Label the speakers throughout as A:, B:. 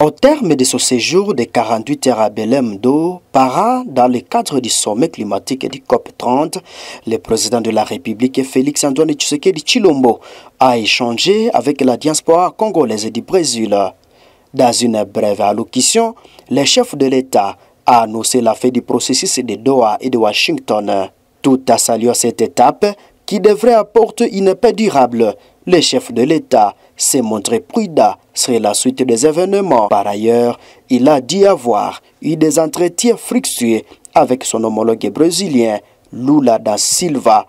A: Au terme de ce séjour de 48 heures à Belém do Pará, dans le cadre du sommet climatique du COP30, le président de la République, Félix-Antoine Tshisekedi Tshilombo, a échangé avec la diaspora congolaise du Brésil. Dans une brève allocution, le chef de l'État a annoncé la fin du processus de Doha et de Washington. Tout a salué cette étape qui devrait apporter une paix durable. Le chef de l'État s'est montré prudent sur la suite des événements. Par ailleurs, il a dit avoir eu des entretiens fructueux avec son homologue brésilien, Lula da Silva.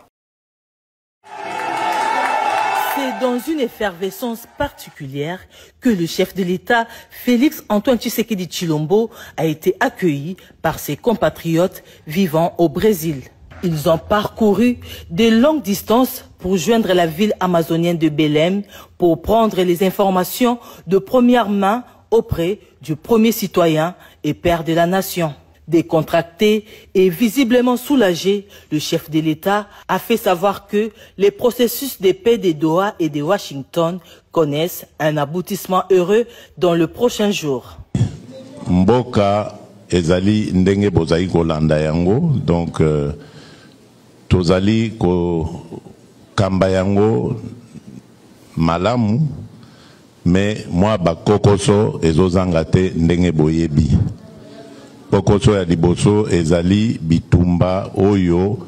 B: C'est dans une effervescence particulière que le chef de l'État, Félix-Antoine Tshisekedi Tshilombo, a été accueilli par ses compatriotes vivant au Brésil. Ils ont parcouru de longues distances pour joindre la ville amazonienne de Belém pour prendre les informations de première main auprès du premier citoyen et père de la nation. Décontracté et visiblement soulagé, le chef de l'État a fait savoir que les processus de paix de Doha et de Washington connaissent un aboutissement heureux dans le prochain jour.
C: Mboka ezali ndenge bozali kolanda yango, donc tozali ko kamba yango malamu, mais moi bakokoso ezozanga te ndenge boyebi. Kokoso ya liboso ezali bitumba oyo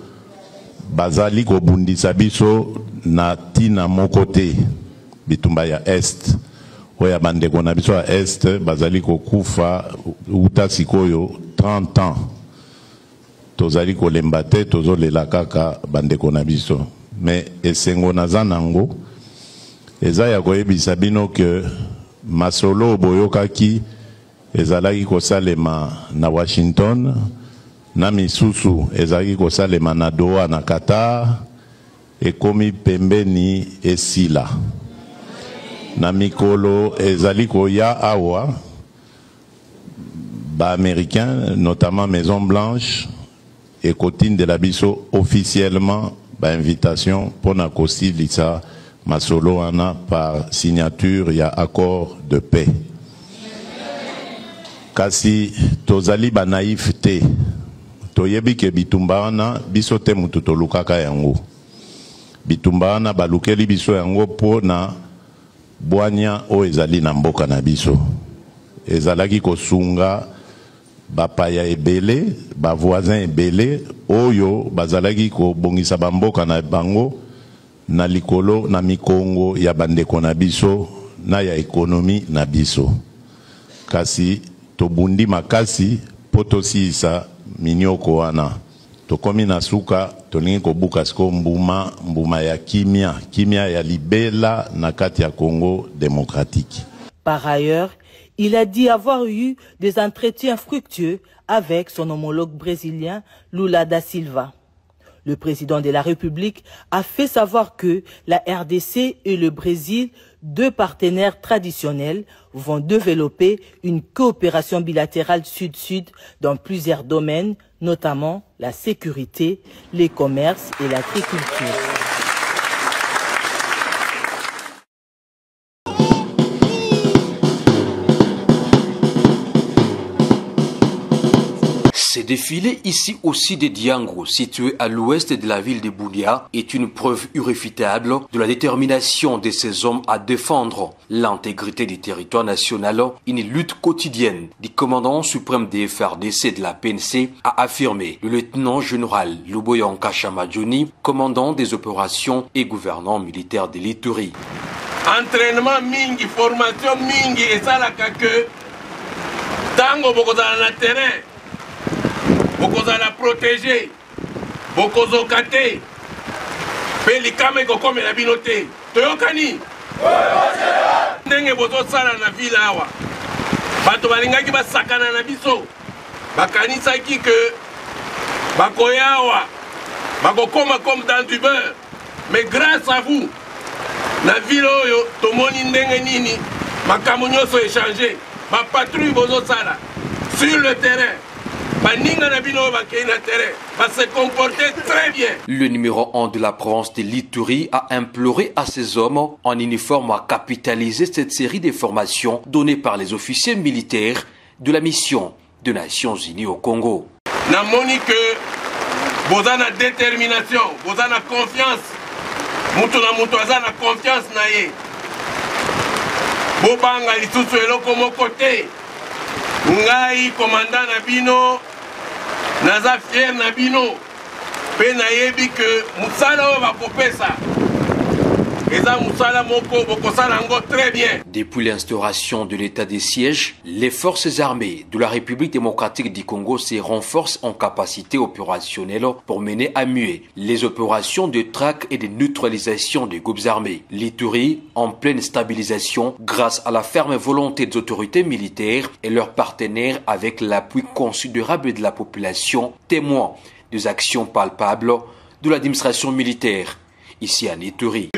C: bazali ko bundisa biso na tina moko te, bitumba ya est oya bandeko na biso ya est bazali ko kufa uta sikoyo 30 ans. Tozali ko lembate tozo lela kaka bandeko na biso, mais esengo naza nango eza ya koyebisa bino ke masolo boyokaki ezalaki kosalema na Washington, na misusu ezalaki kosalema na Doha na Qatar, ekomi pembeni esila. Na mikolo ezali koya awa ba américain, notamment Maison Blanche, et Cotine de la biso officiellement ba invitation pour na kosilisa masolo ana par signature ya accord de paix. Kasi tozali ba naïf te, toyebi ke bitumba wana biso te mutu tolukaka yango. Bitumba wana balukeli biso yango po na bwanya o ezali na mboka na biso. Ezalaki kosunga bapaya ebele, ba voisin ebele, oyo bazalaki ko bongisa bamboka na bango na likolo na mikongo ya bandeko na biso na ya ekonomi na biso. Kasi tobundi makasi potosisa minyoko wana. Tokomi na suka tolingi kobuka siko mbuma ya kimia ya libela na kati ya Congo démocratique.
B: Par ailleurs, il a dit avoir eu des entretiens fructueux avec son homologue brésilien Lula da Silva. Le président de la République a fait savoir que la RDC et le Brésil, deux partenaires traditionnels, vont développer une coopération bilatérale sud-sud dans plusieurs domaines, notamment la sécurité, les commerces et l'agriculture.
D: Ce défilé ici aussi de Diangro, situé à l'ouest de la ville de Bunia, est une preuve irréfutable de la détermination de ces hommes à défendre l'intégrité du territoire national, une lutte quotidienne du commandant suprême des FRDC de la PNC, a affirmé le lieutenant-général Luboya Nkashamadjoni, commandant des opérations et gouvernant militaire de l'Ituri.
E: Entraînement mingi, formation mingi, et ça la que tango bokozala na terrain. Bokoza la protéger, bokozo kate, pelikame kokome na binote. Toyokani? Ndenge bozo sala na vila awa. Bato balingaki basakana na biso. Bakanisaki ke bakoya awa. Bakokoma comme dans du beurre. Mais grâce à vous, na vila oyo tomoni ndenge nini makambo nyonso échangé. Ba patrouille bozo sala. sur le terrain. Va se comporter très bien.
D: Le numéro 1 de la province de l'Ituri a imploré à ses hommes en uniforme à capitaliser cette série de formations données par les officiers militaires de la mission des Nations Unies au Congo.
E: Namoni que vous avez la détermination, vous avez la confiance. Mutu na mutu aza na confiance na ye. Bobanga lisusu eloko moko te. Ngai commandant na bino naza fier na bino pe na yebi que musala o bakopesa eza musala moko bokosala ngo très bien.
D: Depuis l'instauration de l'état de siège, les forces armées de la République démocratique du Congo se renforcent en capacité opérationnelle pour mener à mieux les opérations de traque et de neutralisation des groupes armés. L'Ituri en pleine stabilisation grâce à la ferme volonté des autorités militaires et leurs partenaires avec l'appui considérable de la population, témoin des actions palpables de l'administration militaire ici à Ituri.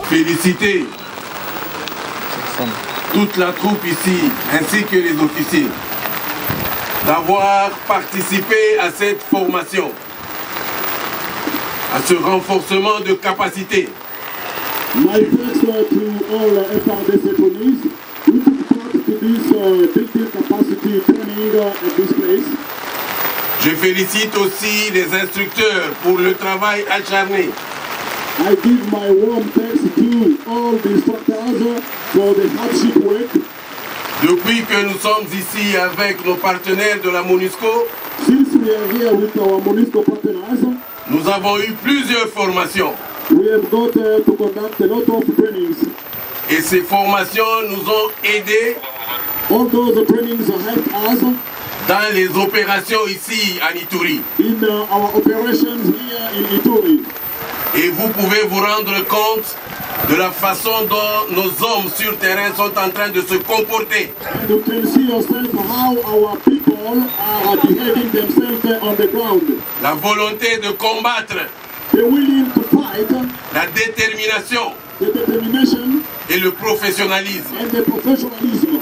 E: Féliciter toute la troupe ici, ainsi que les officiers, d'avoir participé à cette formation, à ce renforcement de capacité.
F: My thanks to all FRDC police who took part to this building capacity training at this place.
E: Je félicite aussi les instructeurs pour le travail acharné.
F: I give my warm thanks to all the instructors for the hardship work.
E: Depuis que nous sommes ici avec nos partenaires de la MONUSCO,
F: Since we are here with our MONUSCO partners,
E: nous avons eu plusieurs formations.
F: we have got to conduct a lot of trainings.
E: Et ces formations nous ont aidés
F: All those trainings helped us
E: dans les opérations ici à Ituri.
F: in our operations here in Ituri.
E: Et vous pouvez vous rendre compte de la façon dont nos hommes sur terrain sont en train de se comporter.
F: And you can see yourself how our people are behaving themselves on the ground.
E: La volonté de combattre,
F: The willing to fight,
E: la détermination
F: the determination,
E: et le professionnalisme.
F: and the professionalism.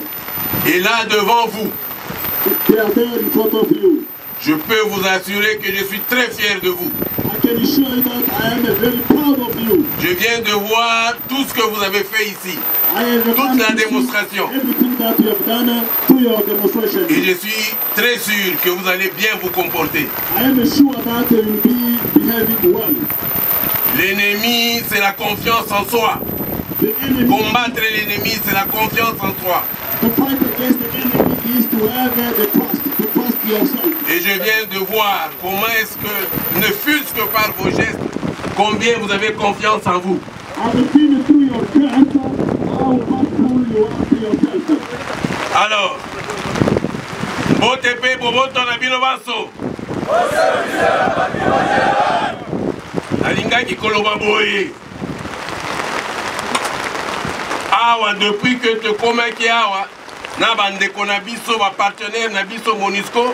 E: Et là devant vous,
F: They are there in front of you.
E: je peux vous assurer que je suis très fier de vous.
F: I can assure you that I am very proud of you.
E: Je viens de voir tout ce que vous avez fait ici,
F: I have
E: toute la
F: done
E: démonstration.
F: everything that you have done to your demonstration.
E: Et je suis très sûr que vous allez bien vous comporter.
F: I am sure that you will be behaving well.
E: L'ennemi, c'est la confiance en soi.
F: The enemy,
E: Combattre l'ennemi, c'est la confiance en soi.
F: to fight against the enemy is to have the trust, to trust yourself.
E: Et je viens de voir comment est-ce que, ne fût-ce que par vos gestes, combien vous avez confiance en vous.
F: I've seen through your strength how powerful you are to yourself.
E: Alors, Botepe Boboto na bino baso. Alingaki koloba boye. Awa, depuis que te komaki awa, na bandeko na biso, ba partenaire na biso MONUSCO,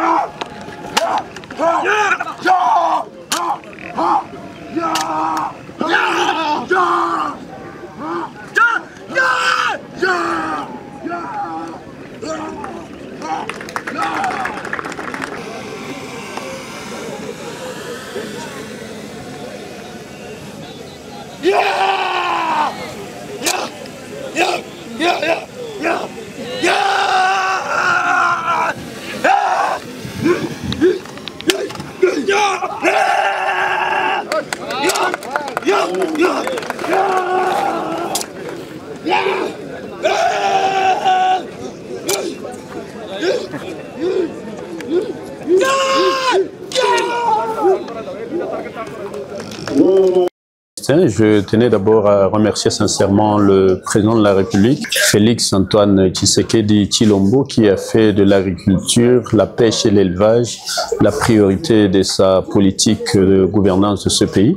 G: Je tenais d'abord à remercier sincèrement le président de la République, Félix Antoine Tshisekedi Tshilombo, qui a fait de l'agriculture, la pêche et l'élevage la priorité de sa politique de gouvernance de ce pays.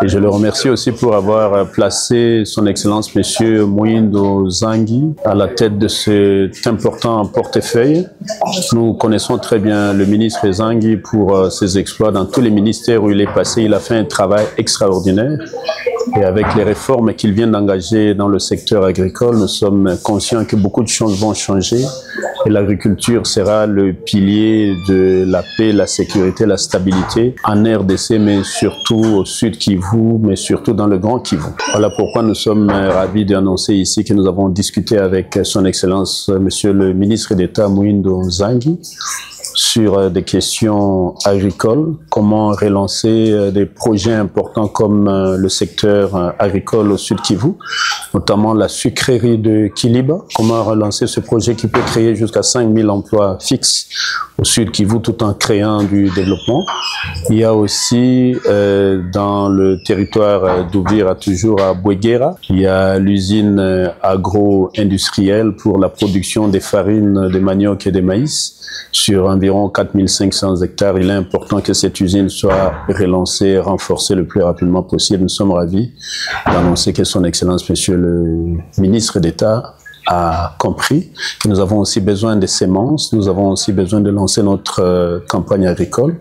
G: Et je le remercie aussi pour avoir placé son Excellence Monsieur Mwindo Nzangi à la tête de cet important portefeuille. Nous connaissons très bien le ministre Nzangi pour ses exploits dans tous les ministères où il est passé. Il a fait un travail extraordinaire. Et avec les réformes qu'il vient d'engager dans le secteur agricole, nous sommes conscients que beaucoup de choses vont changer et l'agriculture sera le pilier de la paix, la sécurité, la stabilité en RDC, mais surtout au sud Kivu, mais surtout dans le Grand Kivu. Voilà pourquoi nous sommes ravis d'annoncer ici que nous avons discuté avec son Excellence, Monsieur le ministre d'État Mwindo Nzangi, sur des questions agricoles, comment relancer des projets importants comme le secteur agricole au Sud Kivu, notamment la sucrerie de Kiliba, comment relancer ce projet qui peut créer jusqu'à 5000 emplois fixes au Sud Kivu tout en créant du développement. Il y a aussi dans le territoire d'Ouvira, toujours à Bouéguera, il y a l'usine agro-industrielle pour la production des farines de manioc et de maïs. Sur environ 4500 hectares, il est important que cette usine soit relancée, renforcée le plus rapidement possible. Nous sommes ravis d'annoncer que son Excellence, Monsieur le ministre d'État, a compris que nous avons aussi besoin de semences, nous avons aussi besoin de lancer notre campagne agricole,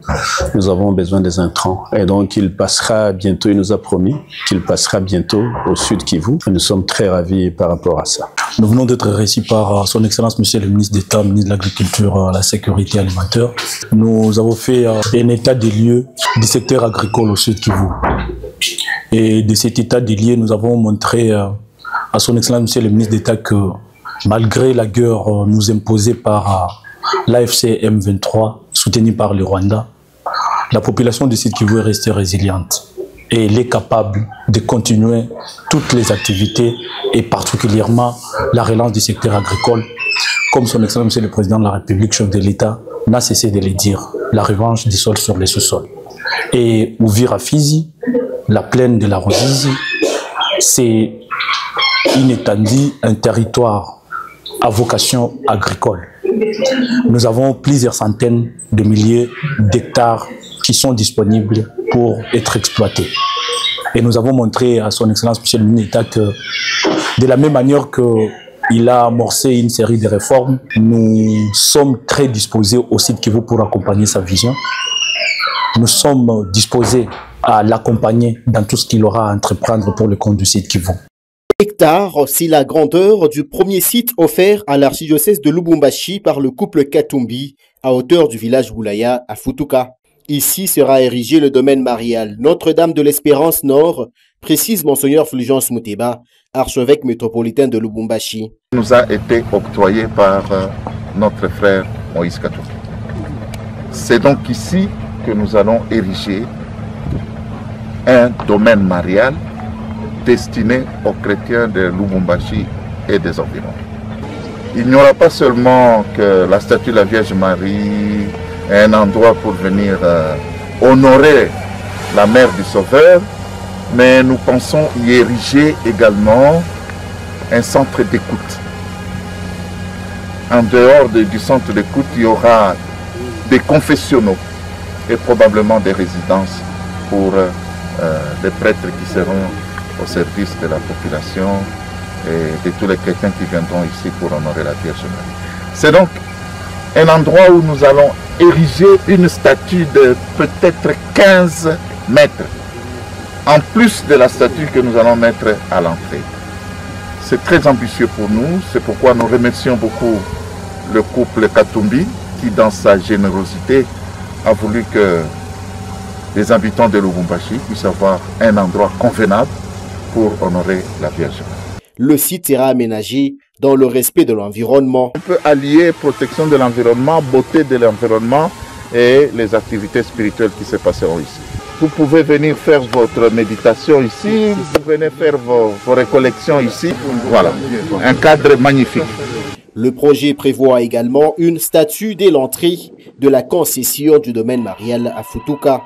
G: nous avons besoin des intrants. Et donc il passera bientôt, il nous a promis qu'il passera bientôt au Sud Kivu. Et nous sommes très ravis par rapport à ça.
H: Nous venons d'être reçus par son Excellence Monsieur le ministre d'État, ministre de l'Agriculture et la Sécurité alimentaire. Nous avons fait un état des lieux du secteur agricole au Sud Kivu. Et de cet état des lieux, nous avons montré à son Excellence Monsieur le ministre d'État que malgré la guerre nous imposée par l'AFC M23, soutenue par le Rwanda, la population du Sud Kivu est restée résiliente. Et elle est capable de continuer toutes les activités et particulièrement la relance du secteur agricole. Comme son Excellence Monsieur le Président de la République, chef de l'État, n'a cessé de le dire, la revanche du sol sur les sous-sols. Et Uvira Fizi, la plaine de la Ruzizi, c'est une étendue, un territoire à vocation agricole. Nous avons plusieurs centaines de milliers d'hectares qui sont disponibles pour être exploités. Et nous avons montré à son Excellence Monsieur le ministre d'État que de la même manière qu'il a amorcé une série de réformes, nous sommes très disposés au Sud Kivu pour accompagner sa vision. Nous sommes disposés à l'accompagner dans tout ce qu'il aura à entreprendre pour le compte du Sud Kivu.
A: Hectares, c'est la grandeur du premier site offert à l'archidiocèse de Lubumbashi par le couple Katumbi à hauteur du village Boulaya à Futuka. Ici sera érigé le domaine marial Notre-Dame de l'Espérance Nord, précise Monseigneur Fulgence Mouteba, archevêque métropolitain de Lubumbashi.
I: Nous a été octroyé par notre frère Moïse Katumbi. C'est donc ici que nous allons ériger un domaine marial destiné aux chrétiens de Lubumbashi et des environs. Il n'y aura pas seulement que la statue de la Vierge Marie, un endroit pour venir honorer la mère du Sauveur, mais nous pensons y ériger également un centre d'écoute. En dehors du centre d'écoute, il y aura des confessionnaux et probablement des résidences pour les prêtres qui seront au service de la population et de tous les chrétiens qui viendront ici pour honorer la Vierge Marie. C'est donc un endroit où nous allons ériger une statue de peut-être 15 mètres, en plus de la statue que nous allons mettre à l'entrée. C'est très ambitieux pour nous, c'est pourquoi nous remercions beaucoup le couple Katumbi qui, dans sa générosité, a voulu que les habitants de Lubumbashi puissent avoir un endroit convenable pour honorer la Vierge.
A: Le site sera aménagé dans le respect de l'environnement.
I: On peut allier protection de l'environnement, beauté de l'environnement et les activités spirituelles qui se passeront ici. Vous pouvez venir faire votre méditation ici, vous venez faire vos récollections ici. Voilà, un cadre magnifique.
A: Le projet prévoit également une statue dès l'entrée de la concession du domaine marial à Futuka.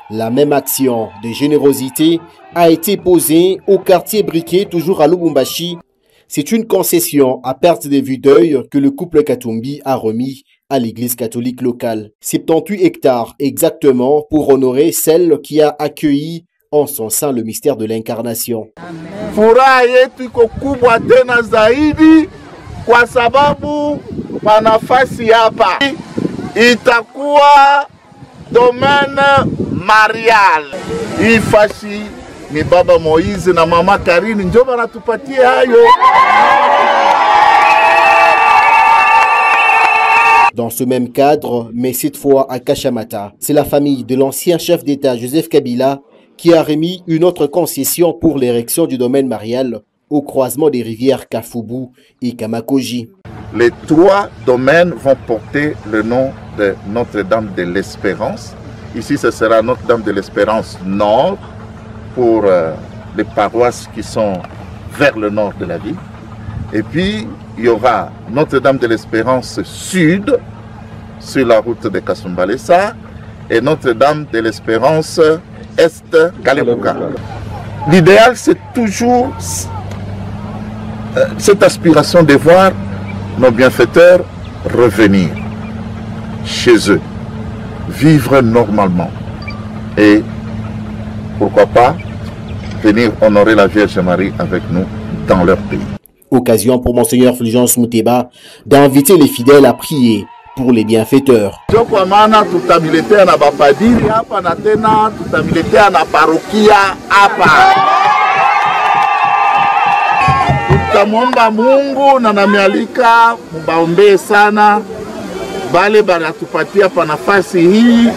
A: La même action de générosité a été posée au quartier Briquet, toujours à Lubumbashi. C'est une concession à perte de vue d'œil que le couple Katumbi a remis à l'église catholique locale. 78 hectares exactement pour honorer celle qui a accueilli en son sein le mystère de l'incarnation.
I: Furaha yetu iko kubwa tena zaidi kwa sababu panafasi hapa itakuwa domaine marial. Hii fashi ni baba Moïse na mama Karine ndio wanatupatia hayo.
A: Dans ce même cadre, mais cette fois à Kashamata, c'est la famille de l'ancien chef d'État Joseph Kabila qui a remis une autre concession pour l'érection du domaine marial au croisement des rivières Kafubu et Kamakoji.
I: Les 3 domaines vont porter le nom de Notre-Dame de l'Espérance. Ici, ce sera Notre-Dame de l'Espérance Nord pour les paroisses qui sont vers le nord de la ville. Et puis, il y aura Notre-Dame de l'Espérance Sud sur la route de Kasumbalesa et Notre-Dame de l'Espérance Est Kalebuka. L'idéal, c'est toujours cette aspiration de voir nos bienfaiteurs revenir chez eux, vivre normalement et pourquoi pas venir honorer la Vierge Marie avec nous dans leur pays.
A: Occasion pour Monseigneur Fulgence Mouteba d'inviter les fidèles à prier pour les bienfaiteurs.
I: Tutamwomba Mungu na namialika mubaombee sana bale banatupatia pa nafasi hii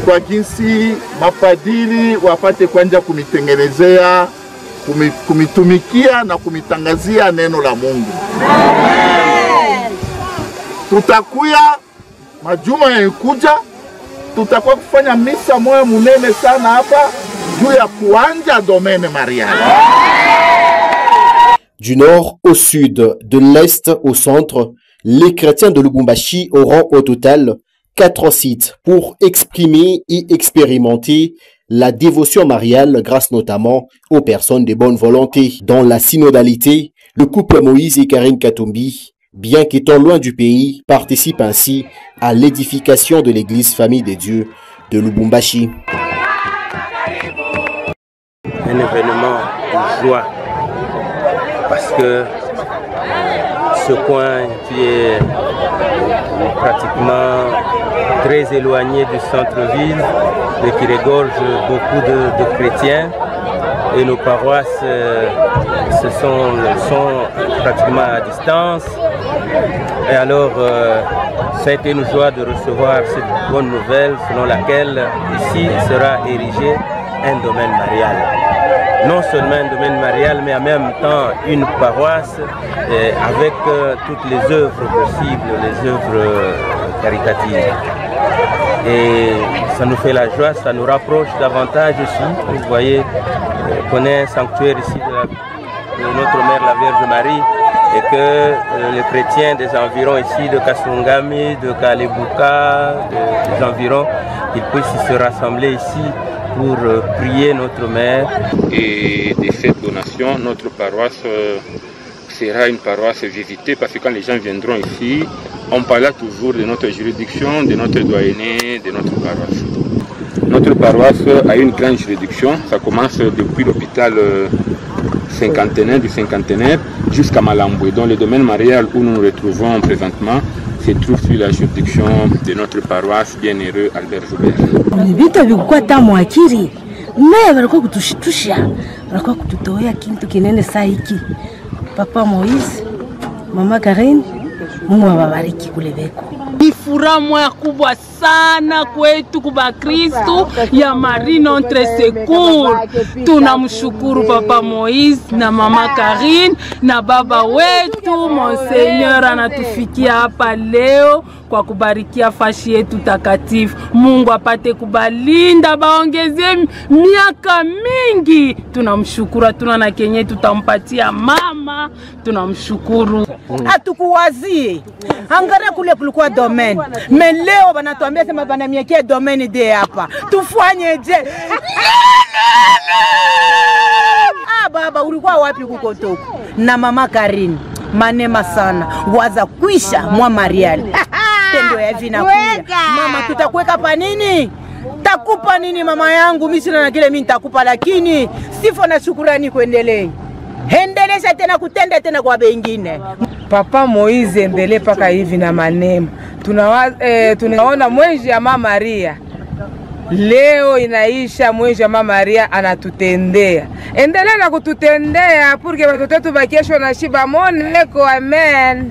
I: kwa jinsi mapadiri wapate kwanja kumitengenezea, kumitumikia na kumitangazia neno la Mungu. Tutakuya majuma yanayokuja, tutakuwa kufanya misa moja munene sana hapa juu ya kuanja domaine marial.
A: Du nord au sud, de l'est au centre, les chrétiens de Lubumbashi auront au total 4 sites pour exprimer et expérimenter la dévotion mariale grâce notamment aux personnes de bonne volonté. Dans la synodalité, le couple Moïse et Karine Katumbi, bien qu'étant loin du pays, participe ainsi à l'édification de l'église Famille de Dieu de Lubumbashi.
J: Un événement de joie parce que ce coin qui est pratiquement très éloigné du centre-ville et qui regorge beaucoup de chrétiens et nos paroisses sont pratiquement à distance. Et alors, ça a été une joie de recevoir cette bonne nouvelle selon laquelle ici sera érigé un domaine marial. Non seulement un domaine marial, mais en même temps une paroisse avec toutes les œuvres possibles, les œuvres caritatives. Et ça nous fait la joie, ça nous rapproche davantage aussi. Vous voyez qu'on est un sanctuaire ici de notre mère la Vierge Marie et que les chrétiens des environs ici de Kasungami, de Kalebuka, des environs, ils puissent se rassembler ici pour prier notre mère.
K: Et de cette donation, notre paroisse sera une paroisse visitée parce que quand les gens viendront ici, on parlera toujours de notre juridiction, de notre doyenné, de notre paroisse. Notre paroisse a une grande juridiction, ça commence depuis l'hôpital cinquantenaire du cinquantenaire jusqu'à Malamboué, dont le domaine marial où nous nous retrouvons présentement se trouve sur la juridiction de notre paroisse bienheureux Albert Joubert.
L: Vita vilikuwa tamu akili. Walikuwa kutushtusha. Walikuwa kututoa kitu kinene saa hiki. Papa Moïse, Mama Karine, Mungu awabariki kule beko.
M: furaha moya kubwa sana kwetu kuba Kristu ya Marie Notre Secours. Tunamshukuru Papa Moise na Mama Karine na baba wetu Monseigneur anatufikia hapa leo kwa kubarikia fashi yetu takatifu. Mungu apate kubalinda, baongeze miaka mingi. Tunamshukuru, tuna na kenye tutampatia mama. Tunamshukuru.
N: Hatukuwazie. Angalia kule kulikuwa domaine. Leo banatuambia sema banamiekea domaine de hapa. Tufanye je? Baba ulikuwa wapi kukotoko? Na Mama Karine. Manema sana. Waza kuisha mwa Mariali. Tendo ya hivi na kuya. Mama tutakuweka pa nini? Takupa nini mama yangu? Mimi sina na kile mimi nitakupa, lakini sifa na shukrani kuendelee. Endelesha tena kutenda tena kwa wengine.
O: Papa Moise endelee paka hivi na manema. Tunaona mwezi ya Mama Maria. Leo inaisha mwezi ya Mama Maria anatutendea. Endelea na kututendea porque watoto wetu bakesho na shiba moneko. Amen.